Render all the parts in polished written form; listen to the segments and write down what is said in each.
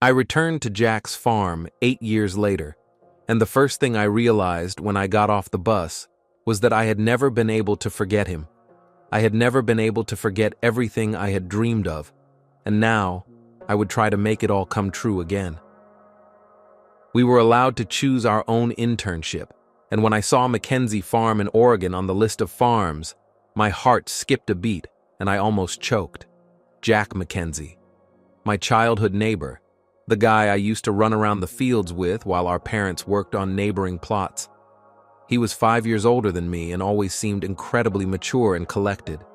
I returned to Jack's farm 8 years later, and the first thing I realized when I got off the bus was that I had never been able to forget him. I had never been able to forget everything I had dreamed of, and now I would try to make it all come true again. We were allowed to choose our own internship, and when I saw Mackenzie Farm in Oregon on the list of farms, my heart skipped a beat and I almost choked. Jack Mackenzie, my childhood neighbor, the guy I used to run around the fields with while our parents worked on neighboring plots. He was 5 years older than me and always seemed incredibly mature and collected.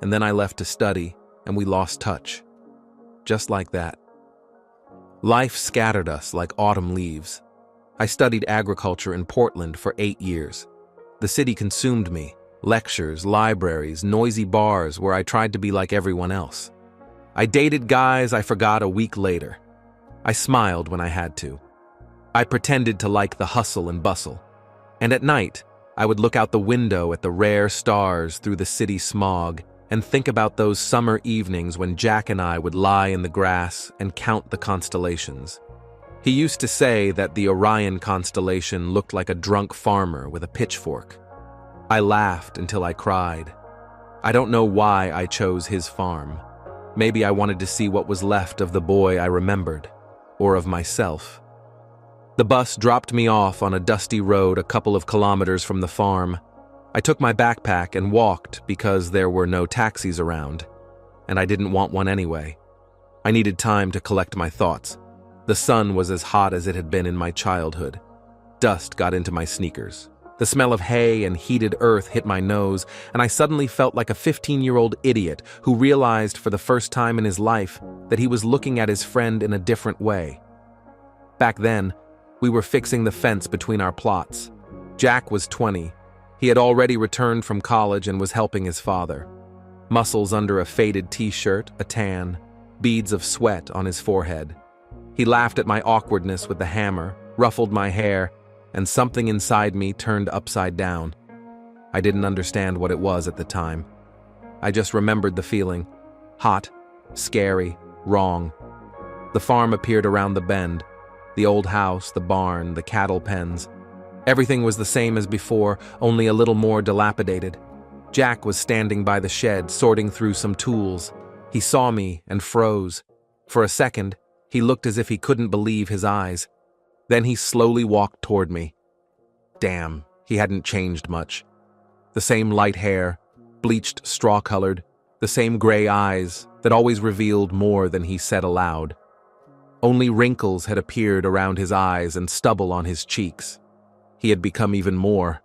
And then I left to study, and we lost touch. Just like that. Life scattered us like autumn leaves. I studied agriculture in Portland for 8 years. The city consumed me. Lectures, libraries, noisy bars where I tried to be like everyone else. I dated guys I forgot a week later. I smiled when I had to. I pretended to like the hustle and bustle. And at night, I would look out the window at the rare stars through the city smog and think about those summer evenings when Jack and I would lie in the grass and count the constellations. He used to say that the Orion constellation looked like a drunk farmer with a pitchfork. I laughed until I cried. I don't know why I chose his farm. Maybe I wanted to see what was left of the boy I remembered, or of myself. The bus dropped me off on a dusty road a couple of kilometers from the farm. I took my backpack and walked because there were no taxis around, and I didn't want one anyway. I needed time to collect my thoughts. The sun was as hot as it had been in my childhood. Dust got into my sneakers. The smell of hay and heated earth hit my nose, and I suddenly felt like a 15-year-old idiot who realized for the first time in his life that he was looking at his friend in a different way. Back then, we were fixing the fence between our plots. Jack was 20. He had already returned from college and was helping his father. Muscles under a faded t-shirt, a tan, beads of sweat on his forehead. He laughed at my awkwardness with the hammer, ruffled my hair, and something inside me turned upside down. I didn't understand what it was at the time. I just remembered the feeling. Hot, scary, wrong. The farm appeared around the bend. The old house, the barn, the cattle pens. Everything was the same as before, only a little more dilapidated. Jack was standing by the shed, sorting through some tools. He saw me and froze. For a second, he looked as if he couldn't believe his eyes. Then he slowly walked toward me. Damn, he hadn't changed much. The same light hair, bleached straw-colored, the same gray eyes that always revealed more than he said aloud. Only wrinkles had appeared around his eyes and stubble on his cheeks. He had become even more,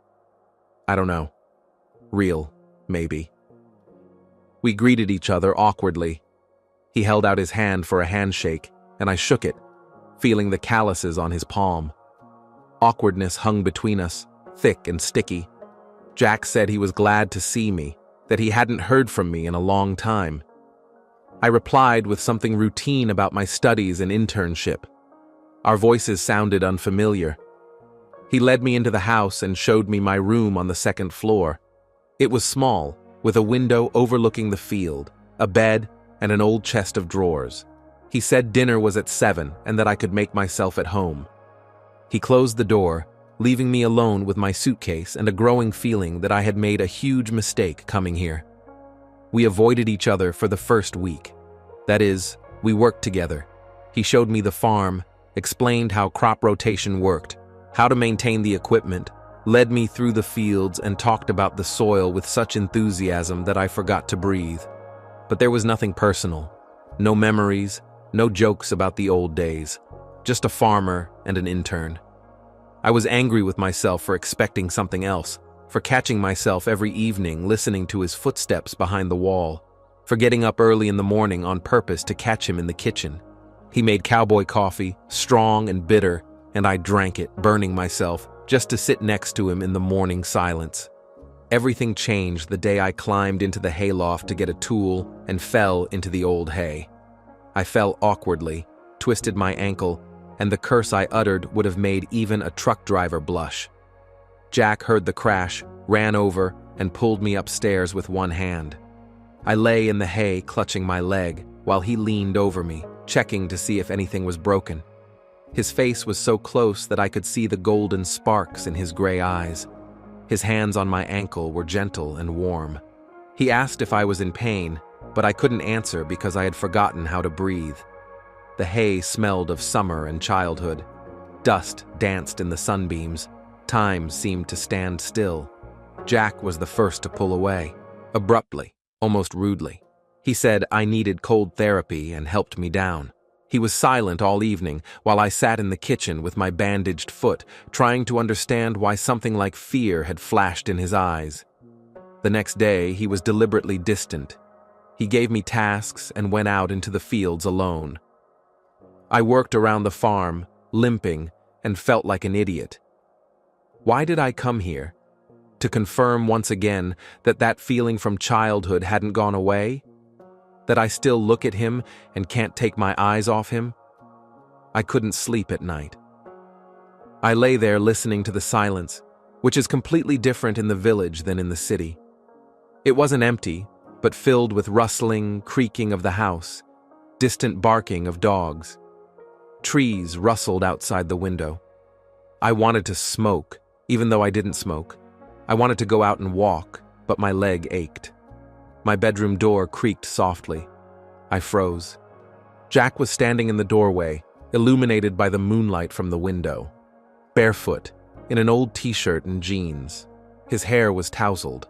I don't know, real, maybe. We greeted each other awkwardly. He held out his hand for a handshake, and I shook it, feeling the calluses on his palm. Awkwardness hung between us, thick and sticky. Jack said he was glad to see me, that he hadn't heard from me in a long time. I replied with something routine about my studies and internship. Our voices sounded unfamiliar. He led me into the house and showed me my room on the second floor. It was small, with a window overlooking the field, a bed, and an old chest of drawers. He said dinner was at 7 and that I could make myself at home. He closed the door, leaving me alone with my suitcase and a growing feeling that I had made a huge mistake coming here. We avoided each other for the first week. That is, we worked together. He showed me the farm, explained how crop rotation worked, how to maintain the equipment, led me through the fields and talked about the soil with such enthusiasm that I forgot to breathe. But there was nothing personal. No memories, no jokes about the old days. Just a farmer and an intern. I was angry with myself for expecting something else, for catching myself every evening listening to his footsteps behind the wall, for getting up early in the morning on purpose to catch him in the kitchen. He made cowboy coffee, strong and bitter, and I drank it, burning myself, just to sit next to him in the morning silence. Everything changed the day I climbed into the hayloft to get a tool and fell into the old hay. I fell awkwardly, twisted my ankle, and the curse I uttered would have made even a truck driver blush. Jack heard the crash, ran over, and pulled me upstairs with one hand. I lay in the hay clutching my leg while he leaned over me, checking to see if anything was broken. His face was so close that I could see the golden sparks in his gray eyes. His hands on my ankle were gentle and warm. He asked if I was in pain, but I couldn't answer because I had forgotten how to breathe. The hay smelled of summer and childhood. Dust danced in the sunbeams. Time seemed to stand still. Jack was the first to pull away, abruptly, almost rudely. He said I needed cold therapy and helped me down. He was silent all evening while I sat in the kitchen with my bandaged foot, trying to understand why something like fear had flashed in his eyes. The next day, he was deliberately distant. He gave me tasks and went out into the fields alone. I worked around the farm, limping, and felt like an idiot. Why did I come here? To confirm once again that that feeling from childhood hadn't gone away? That I still look at him and can't take my eyes off him? I couldn't sleep at night. I lay there listening to the silence, which is completely different in the village than in the city. It wasn't empty, but filled with rustling, creaking of the house, distant barking of dogs. Trees rustled outside the window. I wanted to smoke, even though I didn't smoke. I wanted to go out and walk, but my leg ached. My bedroom door creaked softly. I froze. Jack was standing in the doorway, illuminated by the moonlight from the window. Barefoot, in an old t-shirt and jeans. His hair was tousled.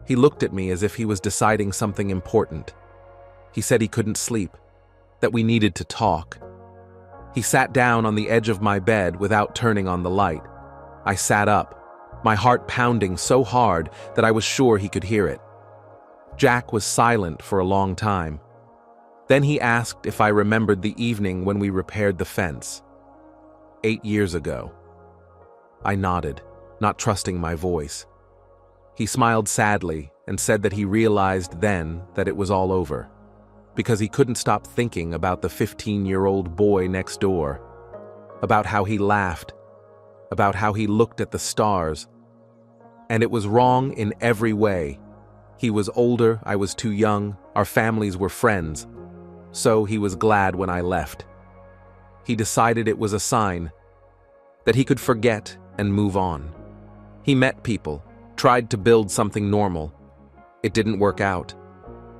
He looked at me as if he was deciding something important. He said he couldn't sleep, that we needed to talk. He sat down on the edge of my bed without turning on the light. I sat up, my heart pounding so hard that I was sure he could hear it. Jack was silent for a long time. Then he asked if I remembered the evening when we repaired the fence. 8 years ago. I nodded, not trusting my voice. He smiled sadly and said that he realized then that it was all over, because he couldn't stop thinking about the 15-year-old boy next door, about how he laughed, about how he looked at the stars. And it was wrong in every way. He was older, I was too young, our families were friends. So he was glad when I left. He decided it was a sign that he could forget and move on. He met people, tried to build something normal. It didn't work out.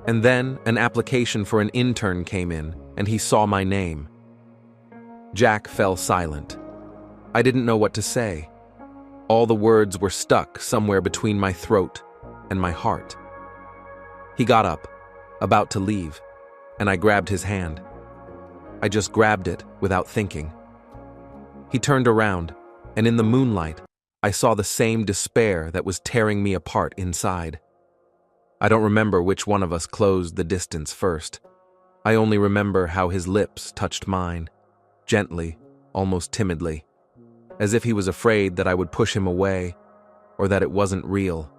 And then an application for an intern came in, and he saw my name. Jack fell silent. I didn't know what to say. All the words were stuck somewhere between my throat and my heart. He got up, about to leave, and I grabbed his hand. I just grabbed it without thinking. He turned around, and in the moonlight, I saw the same despair that was tearing me apart inside. I don't remember which one of us closed the distance first. I only remember how his lips touched mine, gently, almost timidly, as if he was afraid that I would push him away or that it wasn't real.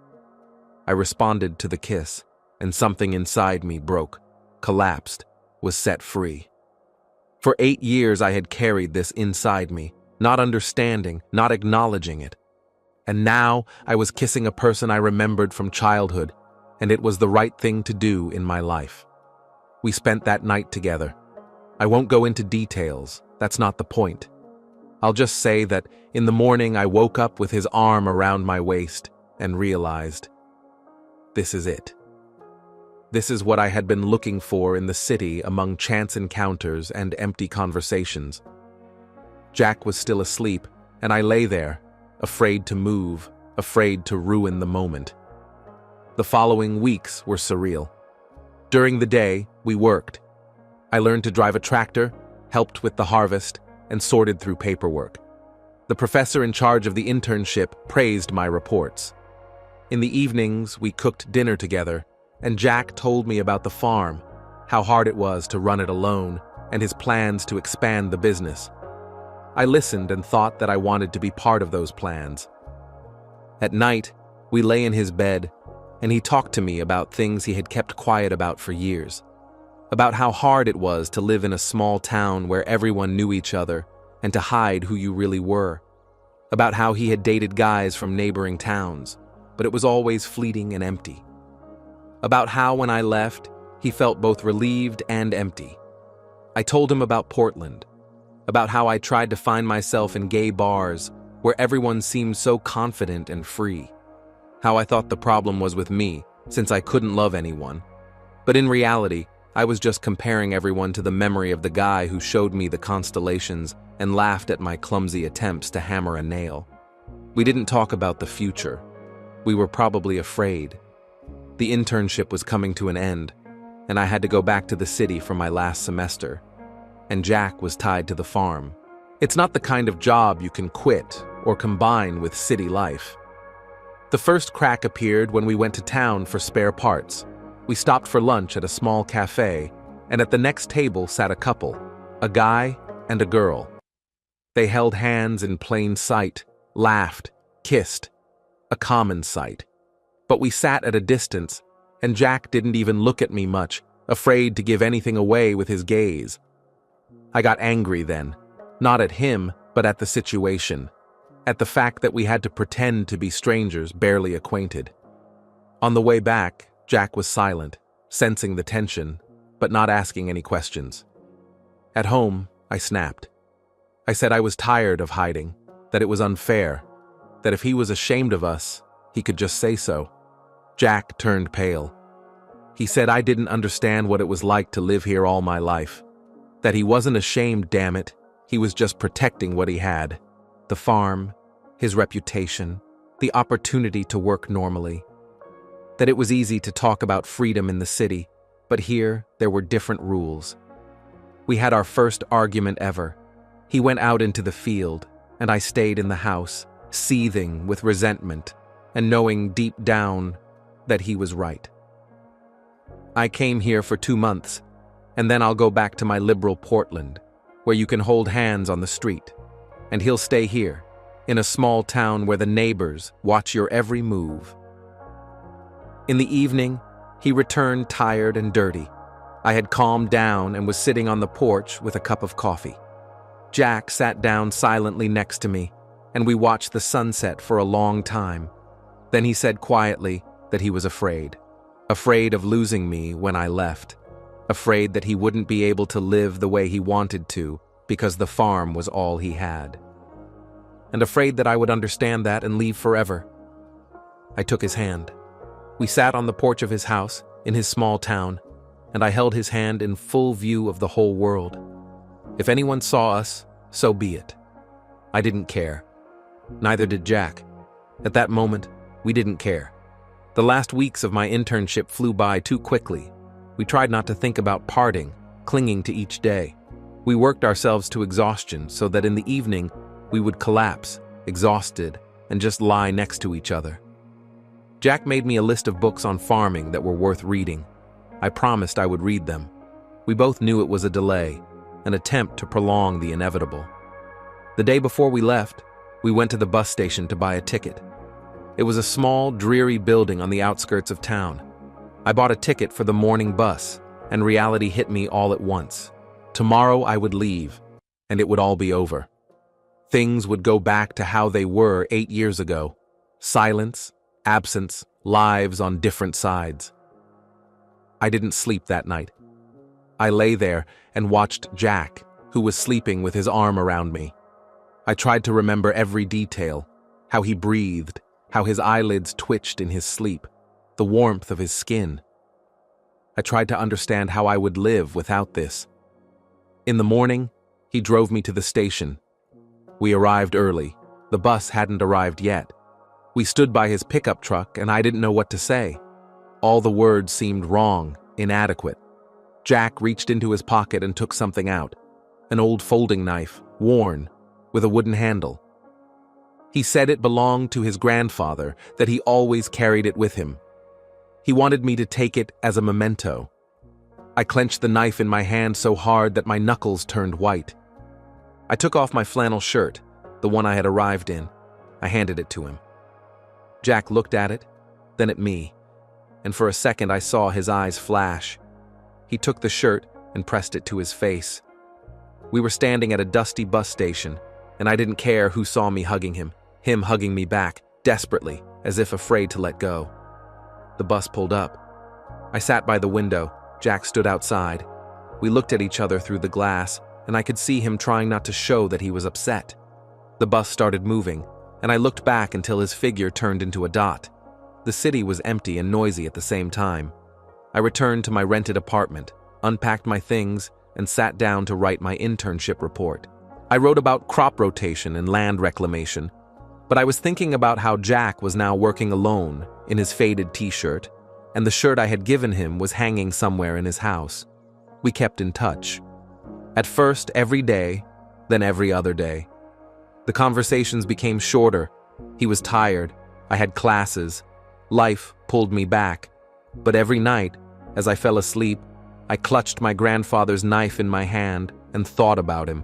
I responded to the kiss, and something inside me broke, collapsed, was set free. For 8 years I had carried this inside me, not understanding, not acknowledging it. And now I was kissing a person I remembered from childhood, and it was the right thing to do in my life. We spent that night together. I won't go into details, that's not the point. I'll just say that in the morning I woke up with his arm around my waist and realized, this is it. This is what I had been looking for in the city among chance encounters and empty conversations. Jack was still asleep, and I lay there, afraid to move, afraid to ruin the moment. The following weeks were surreal. During the day, we worked. I learned to drive a tractor, helped with the harvest, and sorted through paperwork. The professor in charge of the internship praised my reports. In the evenings, we cooked dinner together, and Jack told me about the farm, how hard it was to run it alone, and his plans to expand the business. I listened and thought that I wanted to be part of those plans. At night, we lay in his bed, and he talked to me about things he had kept quiet about for years, about how hard it was to live in a small town where everyone knew each other and to hide who you really were, about how he had dated guys from neighboring towns, but it was always fleeting and empty, about how when I left, he felt both relieved and empty. I told him about Portland, about how I tried to find myself in gay bars where everyone seemed so confident and free, how I thought the problem was with me since I couldn't love anyone. But in reality, I was just comparing everyone to the memory of the guy who showed me the constellations and laughed at my clumsy attempts to hammer a nail. We didn't talk about the future. We were probably afraid. The internship was coming to an end, and I had to go back to the city for my last semester. And Jack was tied to the farm. It's not the kind of job you can quit or combine with city life. The first crack appeared when we went to town for spare parts. We stopped for lunch at a small cafe, and at the next table sat a couple, a guy and a girl. They held hands in plain sight, laughed, kissed, a common sight. But we sat at a distance, and Jack didn't even look at me much, afraid to give anything away with his gaze. I got angry then, not at him, but at the situation, at the fact that we had to pretend to be strangers barely acquainted. On the way back, Jack was silent, sensing the tension, but not asking any questions. At home, I snapped. I said I was tired of hiding, that it was unfair, that if he was ashamed of us, he could just say so. Jack turned pale. He said I didn't understand what it was like to live here all my life, that he wasn't ashamed, damn it, he was just protecting what he had, the farm, his reputation, the opportunity to work normally. That it was easy to talk about freedom in the city, but here there were different rules. We had our first argument ever. He went out into the field, and I stayed in the house, seething with resentment, and knowing deep down that he was right. I came here for 2 months, and then I'll go back to my liberal Portland, where you can hold hands on the street, and he'll stay here, in a small town where the neighbors watch your every move. In the evening, he returned tired and dirty. I had calmed down and was sitting on the porch with a cup of coffee. Jack sat down silently next to me, and we watched the sunset for a long time. Then he said quietly that he was afraid of losing me when I left, afraid that he wouldn't be able to live the way he wanted to because the farm was all he had, and afraid that I would understand that and leave forever. I took his hand. We sat on the porch of his house in his small town, and I held his hand in full view of the whole world. If anyone saw us, so be it. I didn't care. Neither did Jack. At that moment, we didn't care. The last weeks of my internship flew by too quickly. We tried not to think about parting, clinging to each day. We worked ourselves to exhaustion so that in the evening, we would collapse, exhausted, and just lie next to each other. Jack made me a list of books on farming that were worth reading. I promised I would read them. We both knew it was a delay, an attempt to prolong the inevitable. The day before we left, we went to the bus station to buy a ticket. It was a small, dreary building on the outskirts of town. I bought a ticket for the morning bus, and reality hit me all at once. Tomorrow I would leave, and it would all be over. Things would go back to how they were 8 years ago. Silence, absence, lives on different sides. I didn't sleep that night. I lay there and watched Jack, who was sleeping with his arm around me. I tried to remember every detail, how he breathed, how his eyelids twitched in his sleep, the warmth of his skin. I tried to understand how I would live without this. In the morning, he drove me to the station. We arrived early. The bus hadn't arrived yet. We stood by his pickup truck, and I didn't know what to say. All the words seemed wrong, inadequate. Jack reached into his pocket and took something out, an old folding knife, worn, with a wooden handle. He said it belonged to his grandfather, that he always carried it with him. He wanted me to take it as a memento. I clenched the knife in my hand so hard that my knuckles turned white. I took off my flannel shirt, the one I had arrived in. I handed it to him. Jack looked at it, then at me, and for a second I saw his eyes flash. He took the shirt and pressed it to his face. We were standing at a dusty bus station, and I didn't care who saw me hugging him hugging me back, desperately, as if afraid to let go. The bus pulled up. I sat by the window. Jack stood outside. We looked at each other through the glass, and I could see him trying not to show that he was upset. The bus started moving, and I looked back until his figure turned into a dot. The city was empty and noisy at the same time. I returned to my rented apartment, unpacked my things, and sat down to write my internship report. I wrote about crop rotation and land reclamation, but I was thinking about how Jack was now working alone in his faded t-shirt, and the shirt I had given him was hanging somewhere in his house. We kept in touch. At first, every day, then every other day. The conversations became shorter. He was tired. I had classes. Life pulled me back. But every night, as I fell asleep, I clutched my grandfather's knife in my hand and thought about him.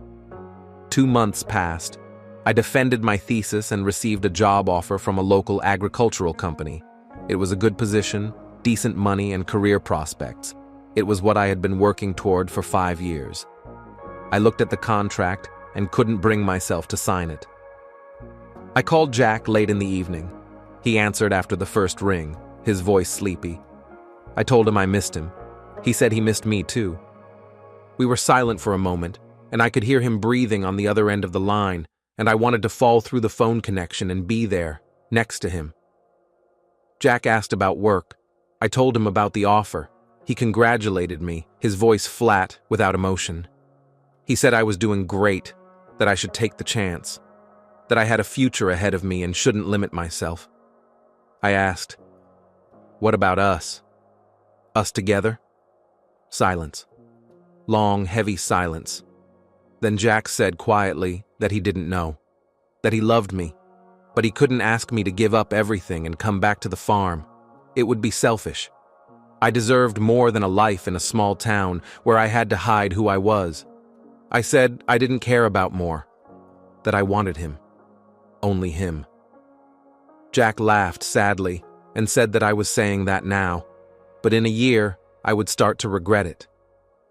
2 months passed. I defended my thesis and received a job offer from a local agricultural company. It was a good position, decent money, and career prospects. It was what I had been working toward for 5 years. I looked at the contract and couldn't bring myself to sign it. I called Jack late in the evening. He answered after the first ring, his voice sleepy. I told him I missed him. He said he missed me too. We were silent for a moment, and I could hear him breathing on the other end of the line, and I wanted to fall through the phone connection and be there, next to him. Jack asked about work. I told him about the offer. He congratulated me, his voice flat, without emotion. He said I was doing great, that I should take the chance, that I had a future ahead of me and shouldn't limit myself. I asked, "What about us? Us together?" Silence. Long, heavy silence. Then Jack said quietly that he didn't know, that he loved me, but he couldn't ask me to give up everything and come back to the farm. It would be selfish. I deserved more than a life in a small town where I had to hide who I was. I said I didn't care about more, that I wanted him, only him. Jack laughed sadly and said that I was saying that now, but in a year I would start to regret it,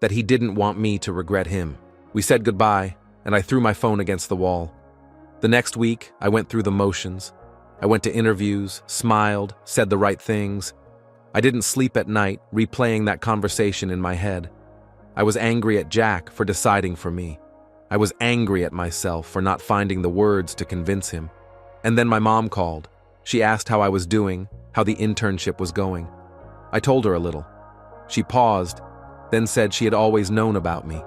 that he didn't want me to regret him. We said goodbye, and I threw my phone against the wall. The next week, I went through the motions. I went to interviews, smiled, said the right things. I didn't sleep at night, replaying that conversation in my head. I was angry at Jack for deciding for me. I was angry at myself for not finding the words to convince him. And then my mom called. She asked how I was doing, how the internship was going. I told her a little. She paused, then said she had always known about me.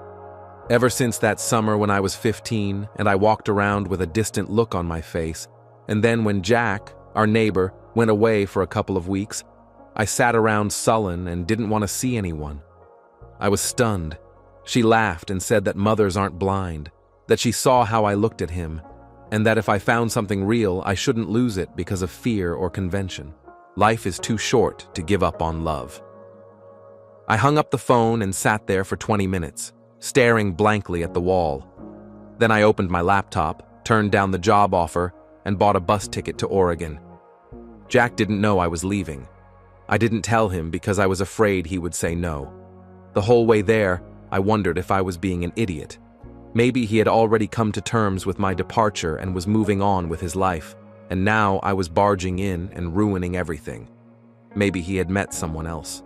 Ever since that summer when I was 15 and I walked around with a distant look on my face, and then when Jack, our neighbor, went away for a couple of weeks, I sat around sullen and didn't want to see anyone. I was stunned. She laughed and said that mothers aren't blind, that she saw how I looked at him, and that if I found something real, I shouldn't lose it because of fear or convention. Life is too short to give up on love. I hung up the phone and sat there for 20 minutes, staring blankly at the wall. Then I opened my laptop, turned down the job offer, and bought a bus ticket to Oregon. Jack didn't know I was leaving. I didn't tell him because I was afraid he would say no. The whole way there, I wondered if I was being an idiot. Maybe he had already come to terms with my departure and was moving on with his life, and now I was barging in and ruining everything. Maybe he had met someone else.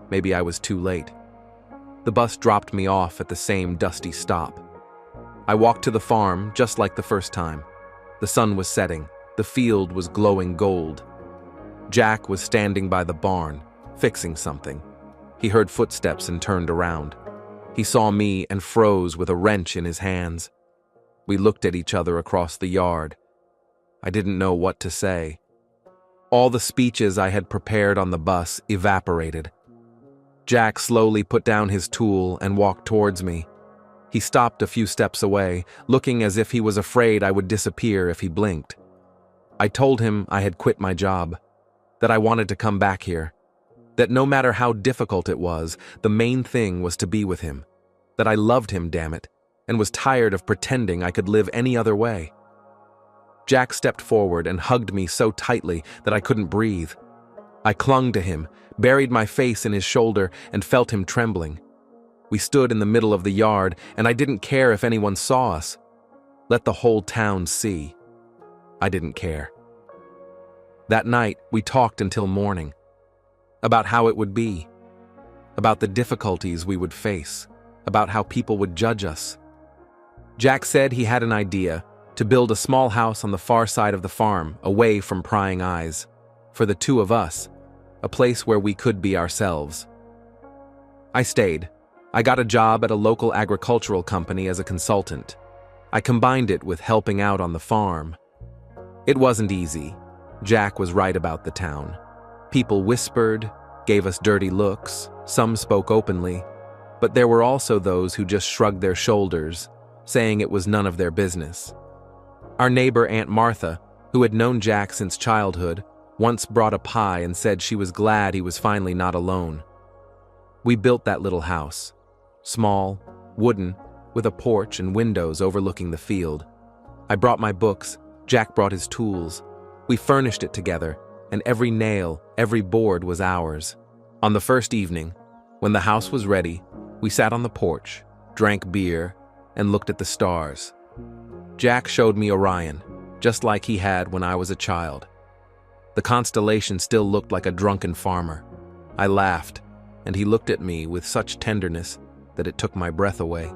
Maybe I was too late. The bus dropped me off at the same dusty stop. I walked to the farm just like the first time. The sun was setting. The field was glowing gold. Jack was standing by the barn, fixing something. He heard footsteps and turned around. He saw me and froze with a wrench in his hands. We looked at each other across the yard. I didn't know what to say. All the speeches I had prepared on the bus evaporated. Jack slowly put down his tool and walked towards me. He stopped a few steps away, looking as if he was afraid I would disappear if he blinked. I told him I had quit my job, that I wanted to come back here, that no matter how difficult it was, the main thing was to be with him, that I loved him, damn it, and was tired of pretending I could live any other way. Jack stepped forward and hugged me so tightly that I couldn't breathe. I clung to him, buried my face in his shoulder, and felt him trembling. We stood in the middle of the yard, and I didn't care if anyone saw us. Let the whole town see. I didn't care. That night, we talked until morning. About how it would be. About the difficulties we would face. about how people would judge us. Jack said he had an idea to build a small house on the far side of the farm, away from prying eyes, for the two of us, a place where we could be ourselves. I stayed. I got a job at a local agricultural company as a consultant. I combined it with helping out on the farm. It wasn't easy. Jack was right about the town. People whispered, gave us dirty looks, some spoke openly, but there were also those who just shrugged their shoulders, saying it was none of their business. Our neighbor Aunt Martha, who had known Jack since childhood, once brought a pie and said she was glad he was finally not alone. We built that little house. Small, wooden, with a porch and windows overlooking the field. I brought my books, Jack brought his tools. We furnished it together, and every nail, every board was ours. On the first evening, when the house was ready, we sat on the porch, drank beer, and looked at the stars. Jack showed me Orion, just like he had when I was a child. The constellation still looked like a drunken farmer. I laughed, and he looked at me with such tenderness that it took my breath away.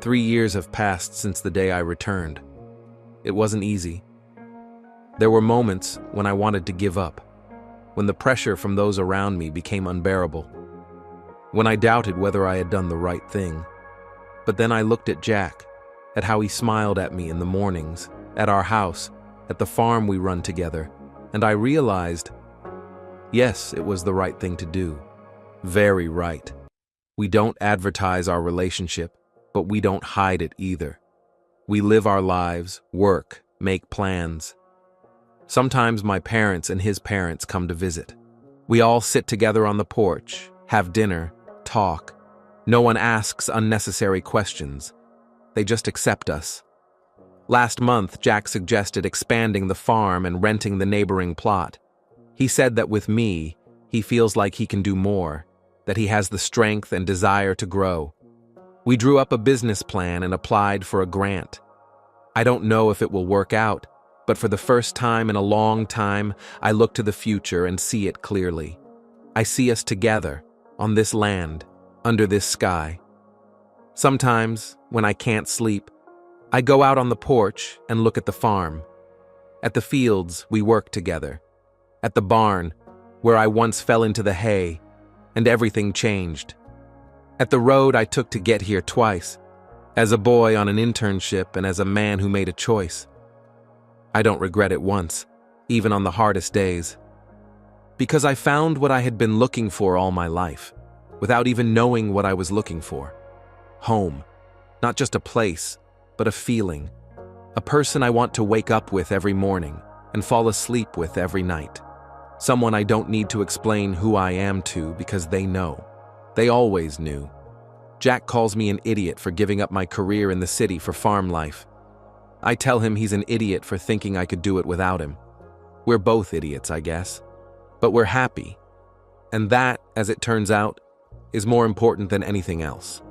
3 years have passed since the day I returned. It wasn't easy. There were moments when I wanted to give up, when the pressure from those around me became unbearable, when I doubted whether I had done the right thing. But then I looked at Jack, at how he smiled at me in the mornings, at our house, at the farm we run together, and I realized, yes, it was the right thing to do. Very right. We don't advertise our relationship, but we don't hide it either. We live our lives, work, make plans. Sometimes my parents and his parents come to visit. We all sit together on the porch, have dinner, talk. No one asks unnecessary questions. They just accept us. Last month, Jack suggested expanding the farm and renting the neighboring plot. He said that with me, he feels like he can do more, that he has the strength and desire to grow. We drew up a business plan and applied for a grant. I don't know if it will work out, but for the first time in a long time, I look to the future and see it clearly. I see us together, on this land, under this sky. Sometimes, when I can't sleep, I go out on the porch and look at the farm. At the fields, we work together. At the barn, where I once fell into the hay, and everything changed. At the road I took to get here twice, as a boy on an internship and as a man who made a choice. I don't regret it once, even on the hardest days. Because I found what I had been looking for all my life, without even knowing what I was looking for. Home. Not just a place, but a feeling. A person I want to wake up with every morning and fall asleep with every night. Someone I don't need to explain who I am to because they know. They always knew. Jack calls me an idiot for giving up my career in the city for farm life. I tell him he's an idiot for thinking I could do it without him. We're both idiots, I guess. But we're happy. And that, as it turns out, is more important than anything else.